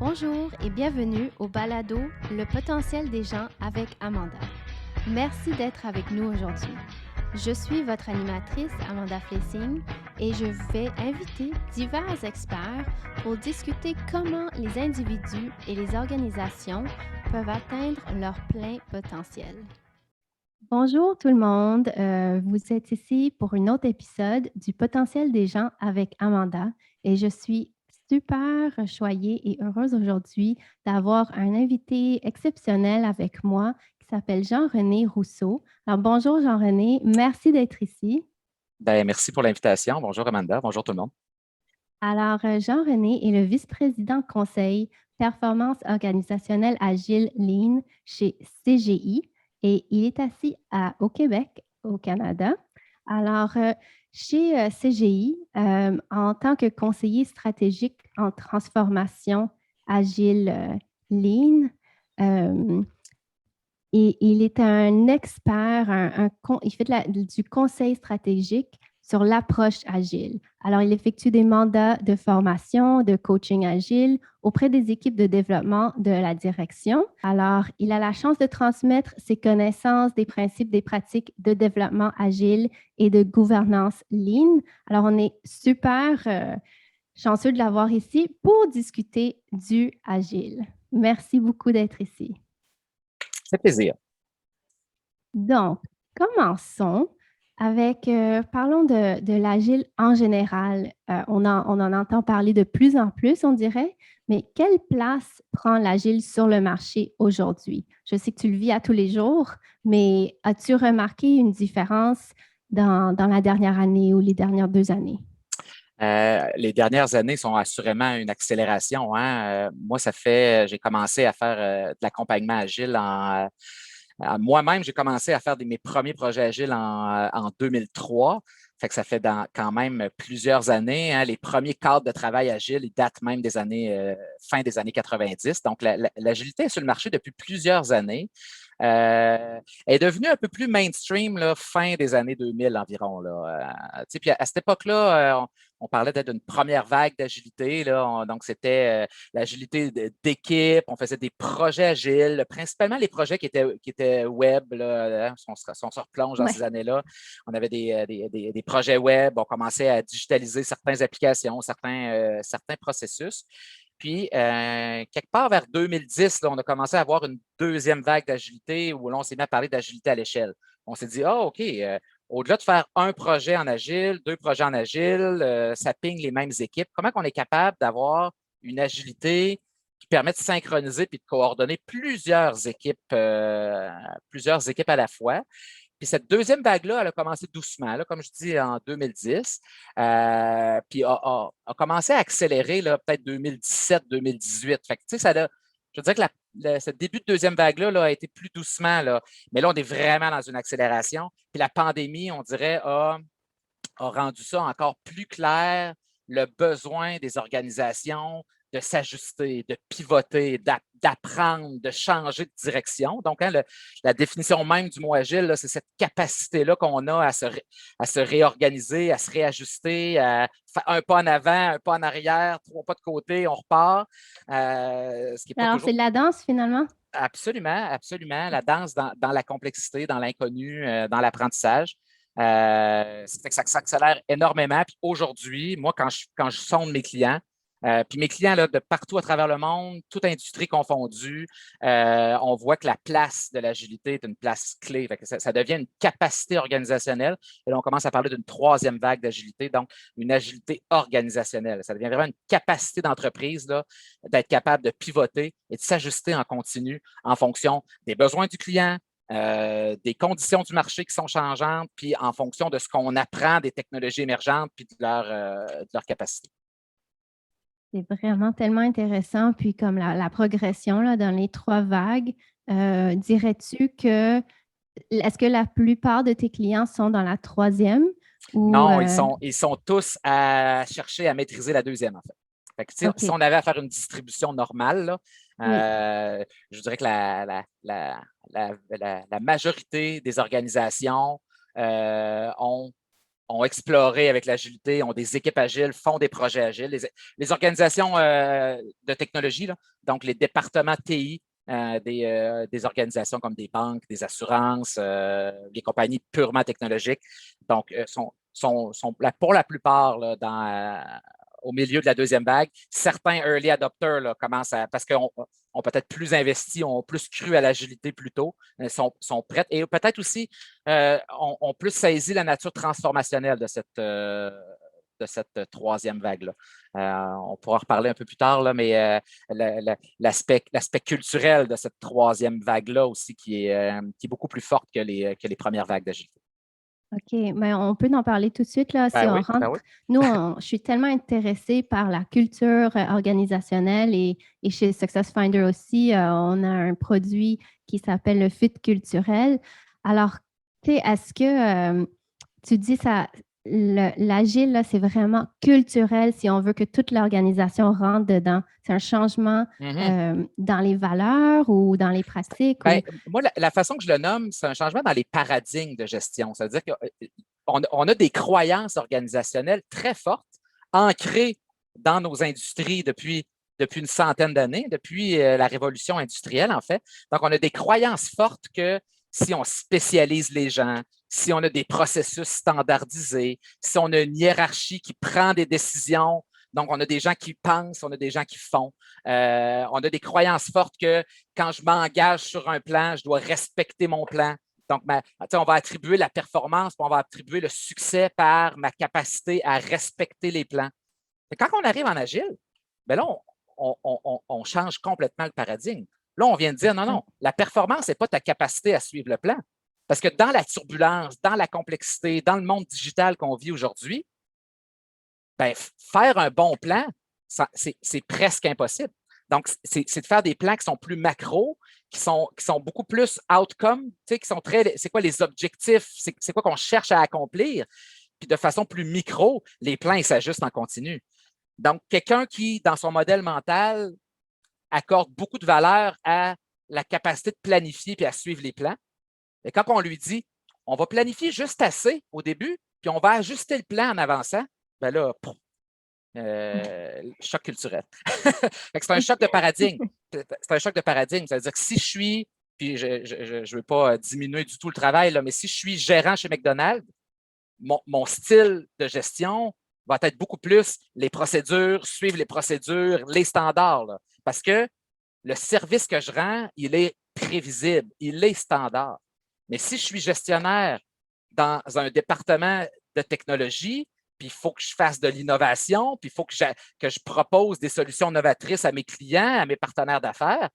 Bonjour et bienvenue au balado Le potentiel des gens avec Amanda. Merci d'être avec nous aujourd'hui. Je suis votre animatrice Amanda Flessing et je vais inviter divers experts pour discuter comment les individus et les organisations peuvent atteindre leur plein potentiel. Bonjour tout le monde, vous êtes ici pour un autre épisode du potentiel des gens avec Amanda et je suis super choyée et heureuse aujourd'hui d'avoir un invité exceptionnel avec moi qui s'appelle Jean-René Rousseau. Alors bonjour Jean-René, merci d'être ici. Ben, merci pour l'invitation. Bonjour Amanda, bonjour tout le monde. Alors Jean-René est le vice-président conseil performance organisationnelle agile Lean chez CGI et il est assis au Québec, au Canada. Alors, chez CGI, en tant que conseiller stratégique en transformation agile Lean, euh, et il est un expert, il fait du conseil stratégique sur l'approche agile. Alors, il effectue des mandats de formation, de coaching agile auprès des équipes de développement de la direction. Alors, il a la chance de transmettre ses connaissances des principes, des pratiques de développement agile et de gouvernance lean. Alors, on est super chanceux de l'avoir ici pour discuter du agile. Merci beaucoup d'être ici. C'est plaisir. Donc, commençons avec, parlons de l'agile en général. On en entend parler de plus en plus, on dirait, mais quelle place prend l'agile sur le marché aujourd'hui? Je sais que tu le vis à tous les jours, mais as-tu remarqué une différence dans la dernière année ou les dernières 2 années? Les dernières années sont assurément une accélération, hein. Moi, j'ai commencé à faire de l'accompagnement agile moi-même, j'ai commencé à faire mes premiers projets agiles en 2003. Fait que ça fait quand même plusieurs années, hein. Les premiers cadres de travail agile, ils datent même des années, fin des années 90. Donc, l'agilité est sur le marché depuis plusieurs années. Elle est devenue un peu plus mainstream là, fin des années 2000 environ. Là. Puis à cette époque-là, on parlait d'être d'une première vague d'agilité. Donc, c'était l'agilité d'équipe. On faisait des projets agiles, principalement les projets qui étaient web. Là, si on se replonge dans ces Oui. années-là, on avait des projets web. On commençait à digitaliser certaines applications, certains processus. Puis, quelque part vers 2010, là, on a commencé à avoir une deuxième vague d'agilité où là, on s'est mis à parler d'agilité à l'échelle. On s'est dit, ah, OK, au-delà de faire un projet en agile, deux projets en agile, ça ping les mêmes équipes. Comment on est capable d'avoir une agilité qui permet de synchroniser puis de coordonner plusieurs équipes à la fois? Puis cette deuxième vague-là, elle a commencé doucement, là, comme je dis, en 2010, puis a commencé à accélérer peut-être 2017-2018. Fait que, tu sais, je veux dire que ce début de deuxième vague-là a été plus doucement, là, mais là, on est vraiment dans une accélération. Puis la pandémie, on dirait, a rendu ça encore plus clair, le besoin des organisations de s'ajuster, de pivoter, d'apprendre, de changer de direction. Donc, hein, la définition même du mot agile, c'est cette capacité-là qu'on a à se réorganiser, à se réajuster, à faire un pas en avant, un pas en arrière, trois pas de côté, on repart. Ce qui n'est pas Alors, c'est toujours de la danse finalement? absolument, absolument. La danse dans la complexité, dans l'inconnu, dans l'apprentissage. Ça fait que ça s'accélère énormément. Puis aujourd'hui, moi, quand je sonde mes clients, puis mes clients là, de partout à travers le monde, toute industrie confondue, on voit que la place de l'agilité est une place clé. Fait que ça devient une capacité organisationnelle. Et là, on commence à parler d'une troisième vague d'agilité, donc une agilité organisationnelle. Ça devient vraiment une capacité d'entreprise là, d'être capable de pivoter et de s'ajuster en continu en fonction des besoins du client, des conditions du marché qui sont changeantes, puis en fonction de ce qu'on apprend des technologies émergentes, puis de leur capacité. C'est vraiment tellement intéressant. Puis comme la progression là, dans les 3 vagues, dirais-tu que est-ce que la plupart de tes clients sont dans la troisième ou Non, ils sont tous à chercher à maîtriser la deuxième, en fait. Fait que, si OK, on avait à faire une distribution normale, là, oui. je dirais que la majorité des organisations ont ont exploré avec l'agilité, ont des équipes agiles, font des projets agiles. Les organisations de technologie, là, donc les départements TI des organisations comme des banques, des assurances, les compagnies purement technologiques, donc sont pour la plupart là, au milieu de la deuxième vague. Certains early adopters là, commencent parce qu'ils ont peut-être plus investi, ont plus cru à l'agilité plus tôt, sont prêtes et peut-être aussi ont plus saisi la nature transformationnelle de cette troisième vague-là. On pourra en reparler un peu plus tard, là, mais l'aspect culturel de cette troisième vague-là aussi qui est beaucoup plus forte que les premières vagues d'agilité. OK, mais on peut en parler tout de suite, là, si Ben on oui, ben oui. rentre. Nous, je suis tellement intéressée par la culture organisationnelle et chez Success Finder aussi, on a un produit qui s'appelle le fit culturel. Alors, tu sais, est-ce que tu dis ça, l'agile, là, c'est vraiment culturel si on veut que toute l'organisation rentre dedans? C'est un changement dans les valeurs ou dans les pratiques? Ben, moi, la façon que je le nomme, c'est un changement dans les paradigmes de gestion. C'est-à-dire qu'on a des croyances organisationnelles très fortes, ancrées dans nos industries depuis une centaine d'années, depuis la révolution industrielle, en fait. Donc, on a des croyances fortes que si on spécialise les gens, si on a des processus standardisés, si on a une hiérarchie qui prend des décisions, donc on a des gens qui pensent, on a des gens qui font, on a des croyances fortes que quand je m'engage sur un plan, je dois respecter mon plan. Donc, on va attribuer la performance, on va attribuer le succès par ma capacité à respecter les plans. Et quand on arrive en agile, bien là, on change complètement le paradigme. Là, on vient de dire non, non, la performance n'est pas ta capacité à suivre le plan. Parce que dans la turbulence, dans la complexité, dans le monde digital qu'on vit aujourd'hui, ben, faire un bon plan, c'est presque impossible. Donc, c'est de faire des plans qui sont plus macro, qui sont beaucoup plus outcome, qui sont c'est quoi les objectifs, c'est quoi qu'on cherche à accomplir. Puis de façon plus micro, les plans, ils s'ajustent en continu. Donc, quelqu'un qui, dans son modèle mental, accorde beaucoup de valeur à la capacité de planifier puis à suivre les plans, et quand on lui dit, on va planifier juste assez au début, puis on va ajuster le plan en avançant, ben là, choc culturel. C'est un choc de paradigme. C'est un choc de paradigme. C'est-à-dire que si je suis, puis je ne veux pas diminuer du tout le travail, là, mais si je suis gérant chez McDonald's, mon style de gestion va être beaucoup plus les procédures, suivre les procédures, les standards. Là, parce que le service que je rends, il est prévisible, il est standard. Mais si je suis gestionnaire dans un département de technologie, puis il faut que je fasse de l'innovation, puis il faut que je propose des solutions novatrices à mes clients, à mes partenaires d'affaires,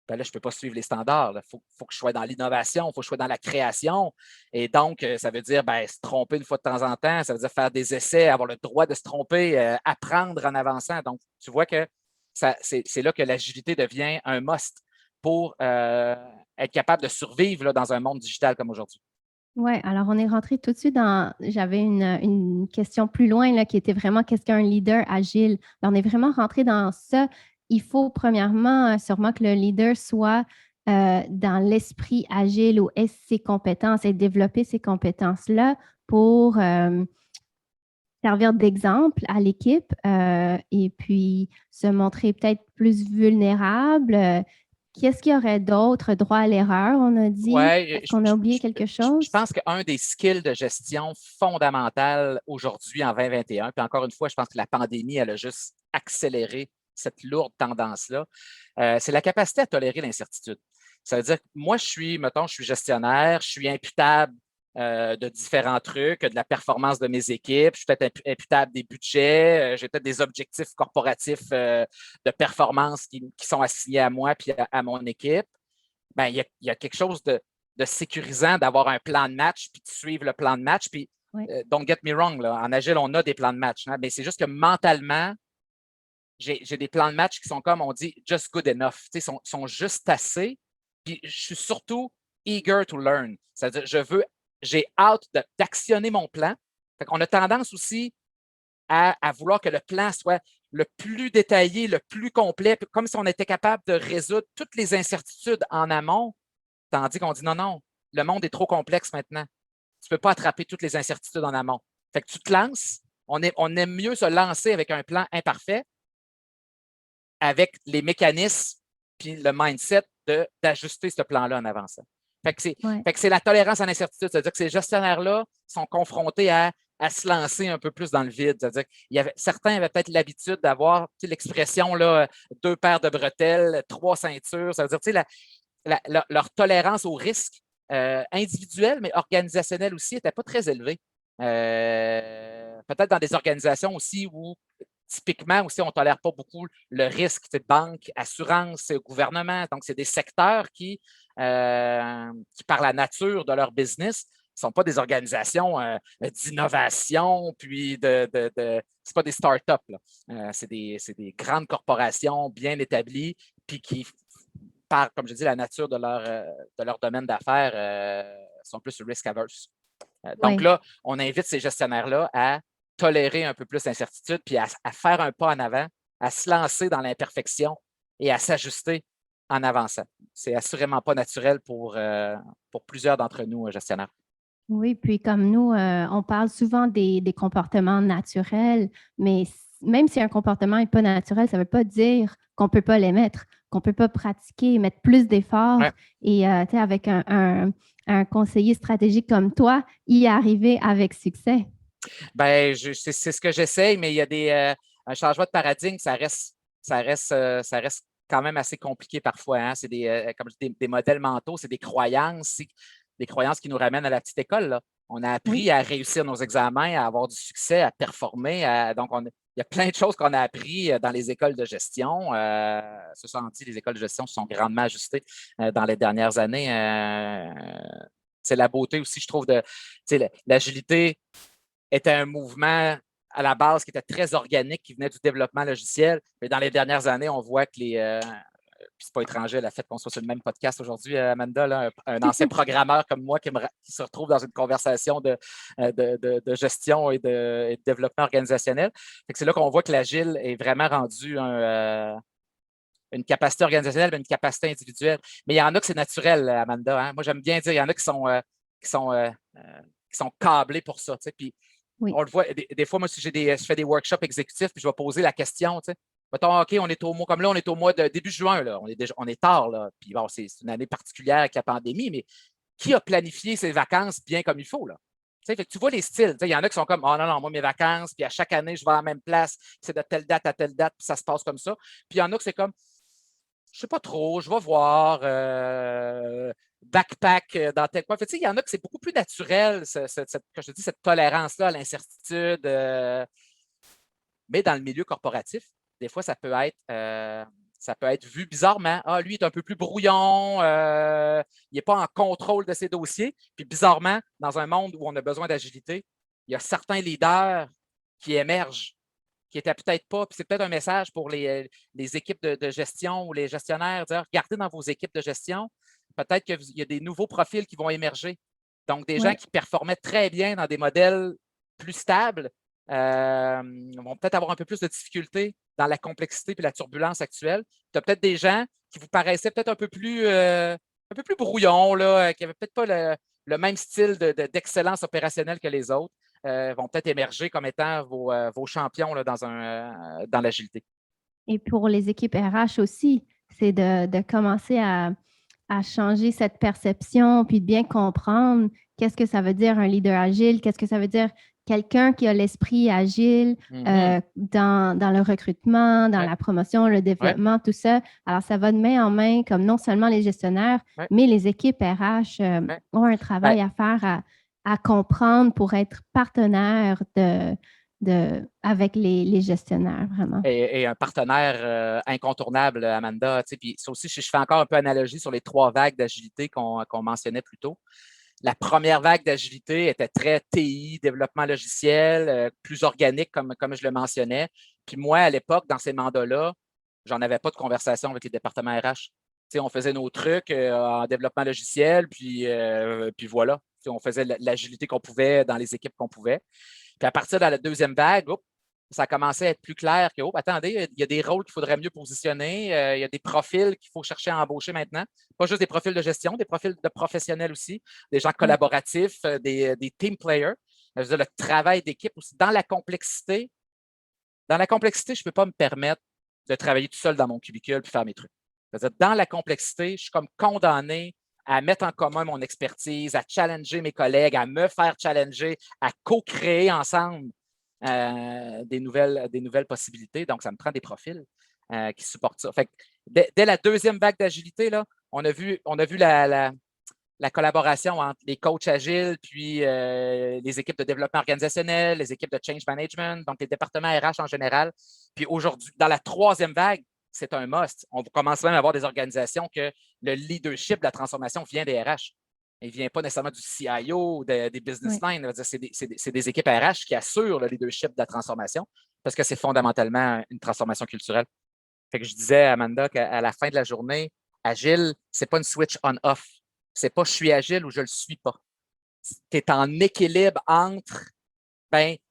ben là, je ne peux pas suivre les standards. Il faut que je sois dans l'innovation, il faut que je sois dans la création. Et donc, ça veut dire se tromper une fois de temps en temps, ça veut dire faire des essais, avoir le droit de se tromper, apprendre en avançant. Donc, tu vois que c'est là que l'agilité devient un must pour être capable de survivre là, dans un monde digital comme aujourd'hui. Oui, alors on est rentré tout de suite dans. J'avais une question plus loin là, qui était vraiment qu'est-ce qu'un leader agile? Alors, on est vraiment rentré dans ça. Il faut premièrement, sûrement que le leader soit dans l'esprit agile ou ait ses compétences et développer ces compétences-là pour servir d'exemple à l'équipe et puis se montrer peut-être plus vulnérable. Qu'est-ce qu'il y aurait d'autre? Droit à l'erreur, on a dit. Ouais, Est-ce qu'on a oublié quelque je chose? pense qu'un des skills de gestion fondamentaux aujourd'hui en 2021, puis encore une fois, je pense que la pandémie, elle a juste accéléré cette lourde tendance-là, c'est la capacité à tolérer l'incertitude. Ça veut dire que moi, je suis gestionnaire, je suis imputable de différents trucs, de la performance de mes équipes, je suis peut-être imputable des budgets, j'ai peut-être des objectifs corporatifs de performance qui sont assignés à moi puis à mon équipe. Ben, il y a quelque chose de sécurisant d'avoir un plan de match puis de suivre le plan de match. Puis, Oui. don't get me wrong, là, en Agile, on a des plans de match. Hein, mais c'est juste que mentalement, j'ai des plans de match qui sont comme on dit just good enough. Sont juste assez. Puis je suis surtout eager to learn. C'est-à-dire, j'ai hâte d'actionner mon plan. Fait qu'on a tendance aussi à vouloir que le plan soit le plus détaillé, le plus complet, comme si on était capable de résoudre toutes les incertitudes en amont, tandis qu'on dit non, non, le monde est trop complexe maintenant. Tu ne peux pas attraper toutes les incertitudes en amont. Fait que tu te lances, on aime mieux se lancer avec un plan imparfait, avec les mécanismes puis le mindset d'ajuster ce plan-là en avançant. Fait que c'est la tolérance à l'incertitude. C'est-à-dire que ces gestionnaires-là sont confrontés à se lancer un peu plus dans le vide. C'est-à-dire certains avaient peut-être l'habitude d'avoir l'expression là, 2 paires de bretelles, 3 ceintures. Ça veut dire leur tolérance au risque individuel, mais organisationnel aussi, n'était pas très élevée. Peut-être dans des organisations aussi où typiquement aussi, on ne tolère pas beaucoup le risque, banque, assurance, gouvernement. Donc, c'est des secteurs qui, par la nature de leur business, ne sont pas des organisations d'innovation, puis c'est pas des startups. C'est des grandes corporations bien établies, puis qui, par, comme je dis, la nature de leur domaine d'affaires, sont plus risk-averse. Donc là, on invite ces gestionnaires-là à tolérer un peu plus l'incertitude, puis à faire un pas en avant, à se lancer dans l'imperfection et à s'ajuster en avançant. C'est assurément pas naturel pour plusieurs d'entre nous, gestionnaires. Oui, puis comme nous, on parle souvent des comportements naturels, mais même si un comportement n'est pas naturel, ça ne veut pas dire qu'on ne peut pas les mettre, qu'on ne peut pas pratiquer, mettre plus d'efforts. Ouais. Et avec un conseiller stratégique comme toi, y arriver avec succès. Ben, c'est ce que j'essaye, mais il y a un changement de paradigme, ça reste quand même assez compliqué parfois. Hein? C'est comme je dis, des modèles mentaux, c'est des croyances qui nous ramènent à la petite école. Là. On a appris à réussir nos examens, à avoir du succès, à performer. Donc, il y a plein de choses qu'on a appris dans les écoles de gestion. Ceci dit, les écoles de gestion se sont grandement ajustées dans les dernières années. C'est la beauté aussi, je trouve, de l'agilité était un mouvement à la base qui était très organique, qui venait du développement logiciel. Mais dans les dernières années, on voit que puis c'est pas étranger, le fait qu'on soit sur le même podcast aujourd'hui, Amanda, là, un ancien programmeur comme moi qui se retrouve dans une conversation de gestion et de développement organisationnel. C'est là qu'on voit que l'agile est vraiment rendu une capacité organisationnelle, mais une capacité individuelle. Mais il y en a que c'est naturel, Amanda. Hein? Moi, j'aime bien dire, il y en a qui sont câblés pour ça. Puis on le voit, des fois, moi, si je fais des workshops exécutifs, puis je vais poser la question, mettons, OK, on est au mois de début juin, là. On est tard, là. Puis bon, c'est une année particulière avec la pandémie, mais qui a planifié ses vacances bien comme il faut, là? Fait que tu vois les styles. Il y en a qui sont comme, oh non, non, moi, mes vacances, puis à chaque année, je vais à la même place, c'est de telle date à telle date, puis ça se passe comme ça. Puis il y en a qui c'est comme, je ne sais pas trop, je vais voir, backpack dans tel coin. Il y en a que c'est beaucoup plus naturel, que je te dis, cette tolérance-là à l'incertitude. Mais dans le milieu corporatif, des fois, ça peut être vu bizarrement. Ah, lui, il est un peu plus brouillon, il n'est pas en contrôle de ses dossiers. Puis bizarrement, dans un monde où on a besoin d'agilité, il y a certains leaders qui émergent qui n'était peut-être pas, puis c'est peut-être un message pour les équipes de gestion ou les gestionnaires, dire, regardez dans vos équipes de gestion, peut-être qu'il y a des nouveaux profils qui vont émerger. Donc, des gens qui performaient très bien dans des modèles plus stables vont peut-être avoir un peu plus de difficultés dans la complexité et la turbulence actuelle. Tu as peut-être des gens qui vous paraissaient peut-être un peu plus brouillons, là, qui n'avaient peut-être pas le même style d'excellence opérationnelle que les autres. Vont peut-être émerger comme étant vos champions là, dans l'agilité. Et pour les équipes RH aussi, c'est de commencer à changer cette perception, puis de bien comprendre qu'est-ce que ça veut dire un leader agile, qu'est-ce que ça veut dire quelqu'un qui a l'esprit agile dans le recrutement, dans la promotion, le développement, tout ça. Alors, ça va de main en main, comme non seulement les gestionnaires, mais les équipes RH ont un travail à faire à comprendre pour être partenaire avec les gestionnaires, vraiment. Et un partenaire incontournable, Amanda. Puis ça aussi, je fais encore un peu analogie sur les 3 vagues d'agilité qu'on mentionnait plus tôt. La première vague d'agilité était très TI, développement logiciel, plus organique, comme je le mentionnais. Puis moi, à l'époque, dans ces mandats-là, j'en avais pas de conversation avec les départements RH. On faisait nos trucs en développement logiciel, puis voilà. On faisait l'agilité qu'on pouvait dans les équipes qu'on pouvait. Puis à partir de la deuxième vague, ça a commencé à être plus clair que, attendez, il y a des rôles qu'il faudrait mieux positionner, il y a des profils qu'il faut chercher à embaucher maintenant. Pas juste des profils de gestion, des profils de professionnels aussi, des gens collaboratifs, des team players. Je veux dire, le travail d'équipe aussi. Dans la complexité, je ne peux pas me permettre de travailler tout seul dans mon cubicule et faire mes trucs. C'est-à-dire, dans la complexité, je suis comme condamné à mettre en commun mon expertise, à challenger mes collègues, à me faire challenger, à co-créer ensemble des nouvelles possibilités. Donc, ça me prend des profils qui supportent ça. Fait que dès la deuxième vague d'agilité, là, on a vu la collaboration entre les coachs agiles, puis les équipes de développement organisationnel, les équipes de change management, donc les départements RH en général. Puis aujourd'hui, dans la troisième vague, c'est un must. On commence même à avoir des organisations que le leadership de la transformation vient des RH. Il ne vient pas nécessairement du CIO ou des business lines. C'est des équipes RH qui assurent le leadership de la transformation parce que c'est fondamentalement une transformation culturelle. Fait que je disais à Amanda qu'à la fin de la journée, agile, ce n'est pas une switch on-off. C'est pas je suis agile ou je le suis pas. Tu es en équilibre entre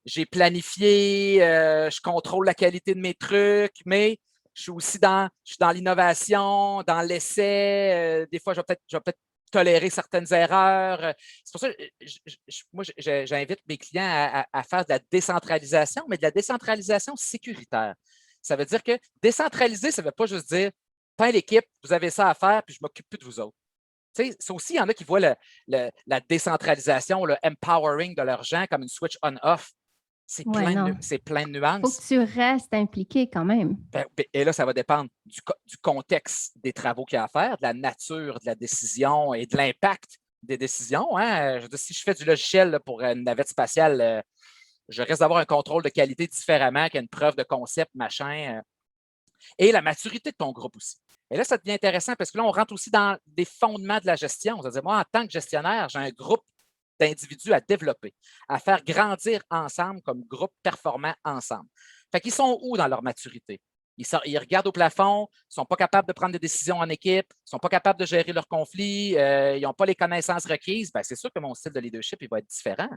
j'ai planifié, je contrôle la qualité de mes trucs, mais je suis aussi dans l'innovation, dans l'essai. Des fois, je vais peut-être tolérer certaines erreurs. C'est pour ça que moi, j'invite mes clients à faire de la décentralisation, mais de la décentralisation sécuritaire. Ça veut dire que décentraliser, ça ne veut pas juste dire, l'équipe, vous avez ça à faire, puis je ne m'occupe plus de vous autres. C'est aussi, il y en a qui voient la décentralisation, le empowering de leurs gens comme une switch on-off. C'est plein de nuances. Il faut que tu restes impliqué quand même. Et là, ça va dépendre du contexte des travaux qu'il y a à faire, de la nature de la décision et de l'impact des décisions. Hein. Je veux dire, si je fais du logiciel là, pour une navette spatiale, je risque d'avoir un contrôle de qualité différemment qu'une preuve de concept, machin. Et la maturité de ton groupe aussi. Et là, ça devient intéressant parce que là, on rentre aussi dans des fondements de la gestion. C'est-à-dire, moi, en tant que gestionnaire, j'ai un groupe d'individus à développer, à faire grandir ensemble comme groupe performant ensemble. Fait qu'ils sont où dans leur maturité? Ils regardent au plafond, ils ne sont pas capables de prendre des décisions en équipe, ils ne sont pas capables de gérer leurs conflits, ils n'ont pas les connaissances requises. Bien, c'est sûr que mon style de leadership il va être différent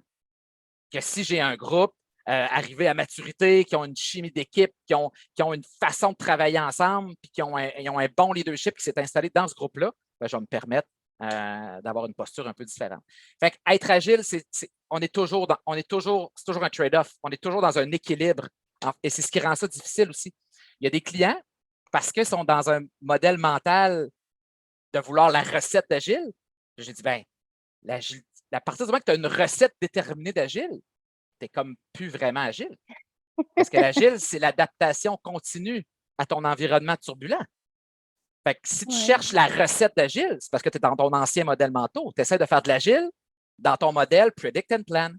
que si j'ai un groupe arrivé à maturité, qui ont une chimie d'équipe, qui ont une façon de travailler ensemble, puis qui ont un bon leadership qui s'est installé dans ce groupe-là, ben, je vais me permettre d'avoir une posture un peu différente. Fait qu'être agile, c'est toujours un trade-off. On est toujours dans un équilibre. Et c'est ce qui rend ça difficile aussi. Il y a des clients, parce qu'ils sont dans un modèle mental de vouloir la recette d'agile, j'ai dit, à partir du moment que tu as une recette déterminée d'agile, tu n'es comme plus vraiment agile. Parce que l'agile, c'est l'adaptation continue à ton environnement turbulent. Fait que si tu cherches la recette d'agile, c'est parce que tu es dans ton ancien modèle mental. Tu essaies de faire de l'agile dans ton modèle Predict and Plan.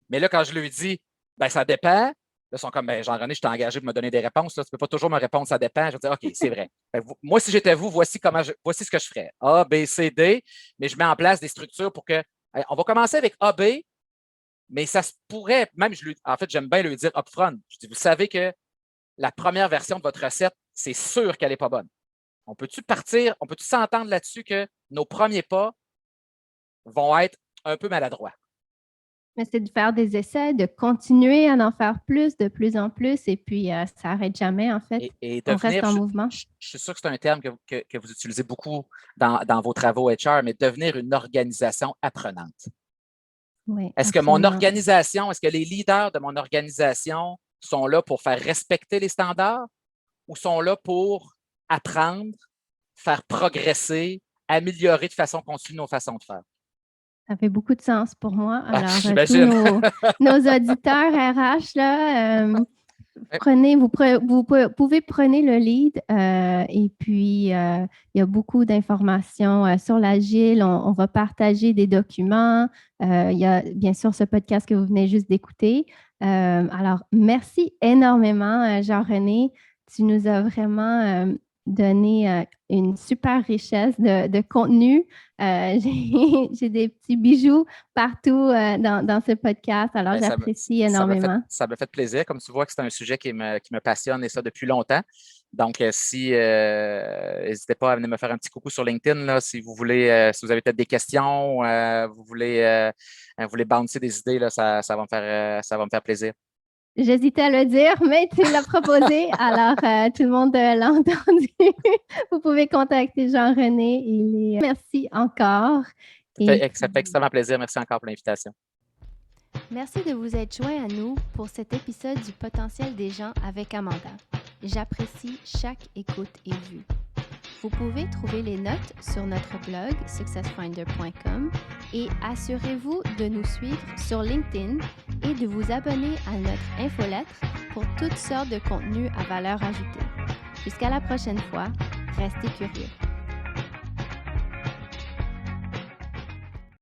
Mais là, quand je lui dis, ça dépend, là, ils sont comme, Jean-René, je t'ai engagé pour me donner des réponses. Là. Tu ne peux pas toujours me répondre, ça dépend. Je vais dire, OK, c'est vrai. Moi, si j'étais vous, voici ce que je ferais. A, B, C, D, mais je mets en place des structures pour que. On va commencer avec A, B, mais ça se pourrait, même, en fait, j'aime bien lui dire upfront. Je dis, vous savez que la première version de votre recette, c'est sûr qu'elle n'est pas bonne. On peut-tu s'entendre là-dessus que nos premiers pas vont être un peu maladroits? Mais c'est de faire des essais, de continuer à en faire de plus en plus, et puis ça n'arrête jamais, en fait. Et on reste en mouvement. Je suis sûr que c'est un terme que vous utilisez beaucoup dans vos travaux HR, mais devenir une organisation apprenante. Oui, est-ce que est-ce que les leaders de mon organisation sont là pour faire respecter les standards ou sont là pour apprendre, faire progresser, améliorer de façon continue nos façons de faire? Ça fait beaucoup de sens pour moi. Alors, j'imagine. nos auditeurs RH, là, vous pouvez prendre le lead et puis il y a beaucoup d'informations sur l'agile. On va partager des documents. Il y a bien sûr ce podcast que vous venez juste d'écouter. Alors, merci énormément, Jean-René. Tu nous as vraiment donné une super richesse de contenu. J'ai des petits bijoux partout dans ce podcast, alors j'apprécie énormément. Ça me fait plaisir. Comme tu vois que c'est un sujet qui me passionne et ça depuis longtemps. Donc, n'hésitez pas à venir me faire un petit coucou sur LinkedIn là, si vous voulez, si vous avez peut-être des questions, vous voulez bouncer des idées, là, ça va me faire plaisir. J'hésitais à le dire, mais tu l'as proposé, alors tout le monde l'a entendu. Vous pouvez contacter Jean-René. Merci encore. Ça fait extrêmement plaisir. Merci encore pour l'invitation. Merci de vous être joint à nous pour cet épisode du potentiel des gens avec Amanda. J'apprécie chaque écoute et vue. Vous pouvez trouver les notes sur notre blog successfinder.com et assurez-vous de nous suivre sur LinkedIn et de vous abonner à notre infolettre pour toutes sortes de contenus à valeur ajoutée. Jusqu'à la prochaine fois, restez curieux.